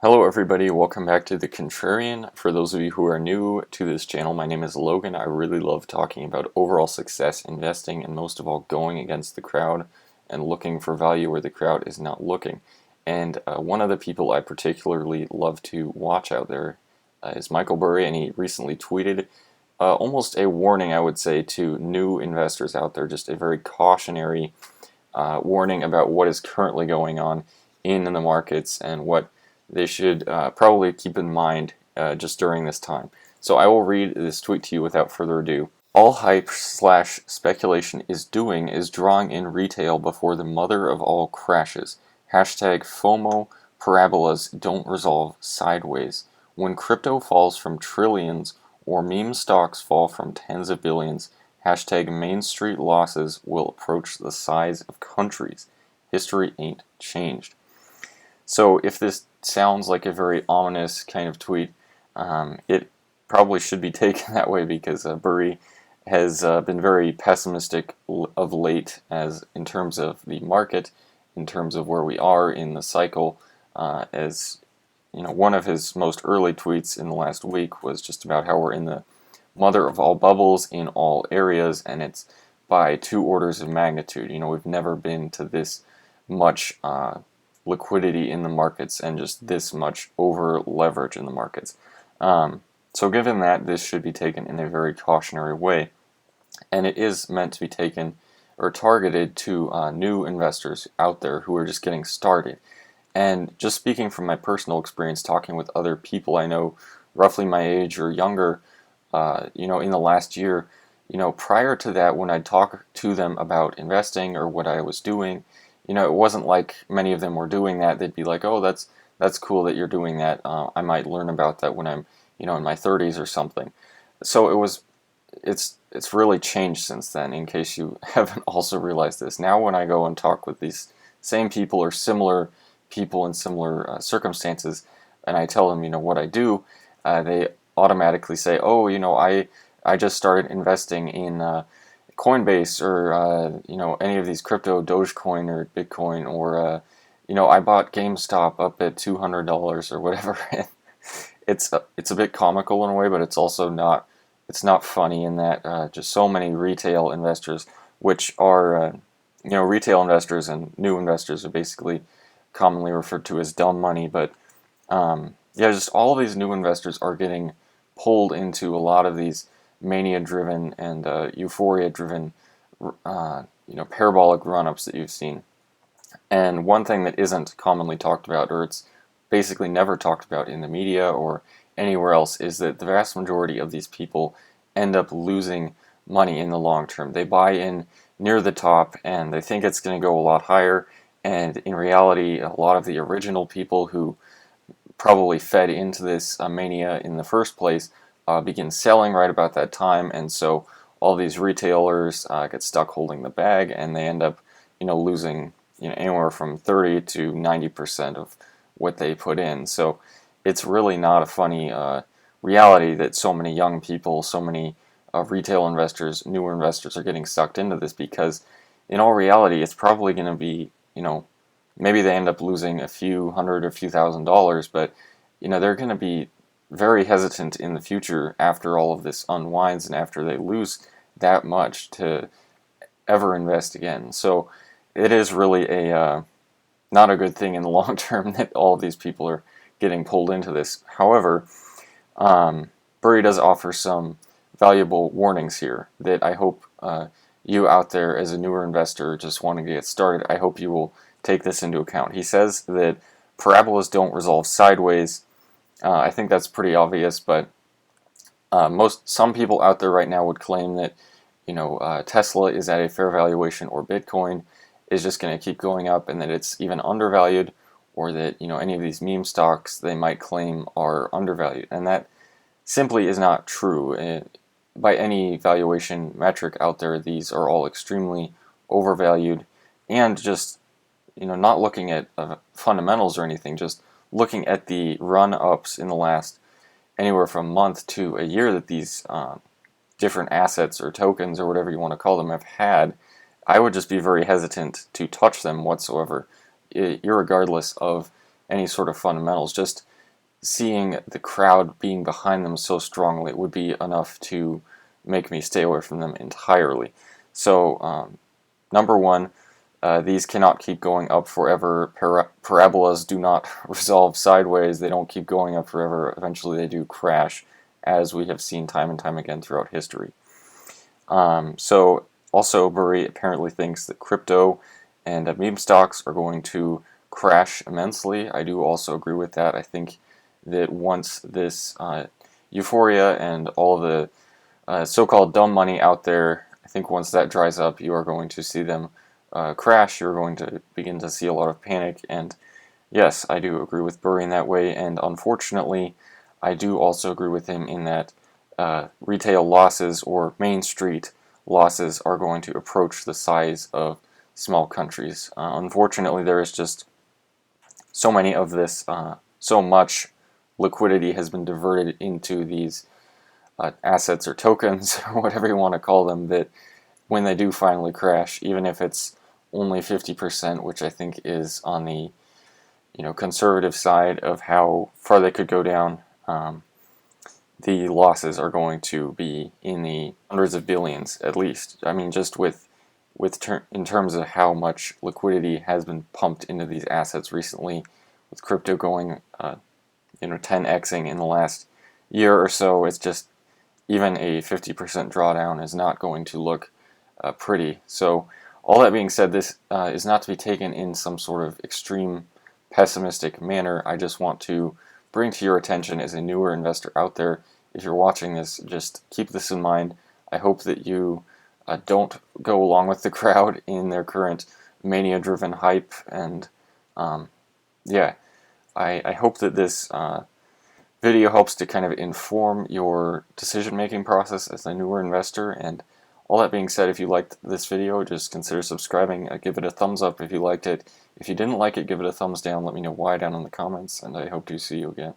Hello everybody, welcome back to The Contrarian. For those of you who are new to this channel, my name is Logan. I really love talking about overall success investing and most of all going against the crowd and looking for value where the crowd is not looking. And one of the people I particularly love to watch out there is Michael Burry, and he recently tweeted almost a warning, I would say, to new investors out there, just a very cautionary warning about what is currently going on in the markets and what they should probably keep in mind just during this time. So I will read this tweet to you without further ado. All hype/speculation is doing is drawing in retail before the mother of all crashes. Hashtag FOMO parabolas don't resolve sideways. When crypto falls from trillions or meme stocks fall from tens of billions, hashtag Main Street losses will approach the size of countries. History ain't changed. So if this sounds like a very ominous kind of tweet, it probably should be taken that way because Burry has been very pessimistic of late as in terms of the market, in terms of where we are in the cycle. As you know, one of his most early tweets in the last week was just about how we're in the mother of all bubbles in all areas, and it's by 2 orders of magnitude. You know, we've never been to this much liquidity in the markets and just this much over leverage in the markets. So given that, this should be taken in a very cautionary way, and it is meant to be taken or targeted to new investors out there who are just getting started. And just speaking from my personal experience, talking with other people I know roughly my age or younger, in the last year, prior to that, when I'd talk to them about investing or what I was doing, it wasn't like many of them were doing that. They'd be like, "Oh, that's cool that you're doing that. I might learn about that when I'm, in my 30s or something." So it's really changed since then. In case you haven't also realized this, now when I go and talk with these same people or similar people in similar circumstances, and I tell them, what I do, they automatically say, "Oh, I just started investing in Coinbase or any of these crypto, Dogecoin or Bitcoin, or I bought GameStop up at $200 or whatever." It's a bit comical in a way, but it's also not. It's not funny in that just so many retail investors, which are retail investors and new investors are basically commonly referred to as dumb money, but just all of these new investors are getting pulled into a lot of these mania-driven and euphoria-driven, parabolic run-ups that you've seen. And one thing that isn't commonly talked about, or it's basically never talked about in the media or anywhere else, is that the vast majority of these people end up losing money in the long term. They buy in near the top and they think it's going to go a lot higher, and in reality, a lot of the original people who probably fed into this mania in the first place begin selling right about that time, and so all these retailers get stuck holding the bag, and they end up, losing anywhere from 30 to 90% of what they put in. So it's really not a funny reality that so many young people, so many retail investors, newer investors are getting sucked into this, because in all reality, it's probably going to be, maybe they end up losing a few hundred or a few $1,000s, but they're going to be very hesitant in the future after all of this unwinds and after they lose that much to ever invest again. So it is really a not a good thing in the long term that all of these people are getting pulled into this. However, Burry does offer some valuable warnings here that I hope you out there as a newer investor just wanting to get started, I hope you will take this into account. He says that parabolas don't resolve sideways. I think that's pretty obvious, but some people out there right now would claim that Tesla is at a fair valuation, or Bitcoin is just going to keep going up, and that it's even undervalued, or that any of these meme stocks they might claim are undervalued, and that simply is not true. By any valuation metric out there, these are all extremely overvalued, and just not looking at fundamentals or anything, just looking at the run-ups in the last anywhere from a month to a year that these different assets or tokens or whatever you want to call them have had, I would just be very hesitant to touch them whatsoever, irregardless of any sort of fundamentals. Just seeing the crowd being behind them so strongly would be enough to make me stay away from them entirely. So number one, these cannot keep going up forever. Parabolas do not resolve sideways. They don't keep going up forever. Eventually they do crash, as we have seen time and time again throughout history. So also, Burry apparently thinks that crypto and meme stocks are going to crash immensely. I do also agree with that. I think that once this euphoria and all of the so-called dumb money out there, I think once that dries up, you are going to see them crash. You're going to begin to see a lot of panic. And yes, I do agree with Burry in that way. And unfortunately, I do also agree with him in that retail losses or Main Street losses are going to approach the size of small countries. Unfortunately, there is just so many of this, so much liquidity has been diverted into these assets or tokens, or whatever you want to call them, that when they do finally crash, even if it's only 50%, which I think is on the conservative side of how far they could go down, the losses are going to be in the hundreds of billions at least. I mean, just in terms of how much liquidity has been pumped into these assets recently, with crypto going 10xing in the last year or so, it's just even a 50% drawdown is not going to look pretty. So all that being said, this is not to be taken in some sort of extreme pessimistic manner. I just want to bring to your attention as a newer investor out there, if you're watching this, just keep this in mind. I hope that you don't go along with the crowd in their current mania-driven hype, and yeah, I hope that this video helps to kind of inform your decision-making process as a newer investor. And all that being said, if you liked this video, just consider subscribing. Give it a thumbs up if you liked it. If you didn't like it, give it a thumbs down. Let me know why down in the comments, and I hope to see you again.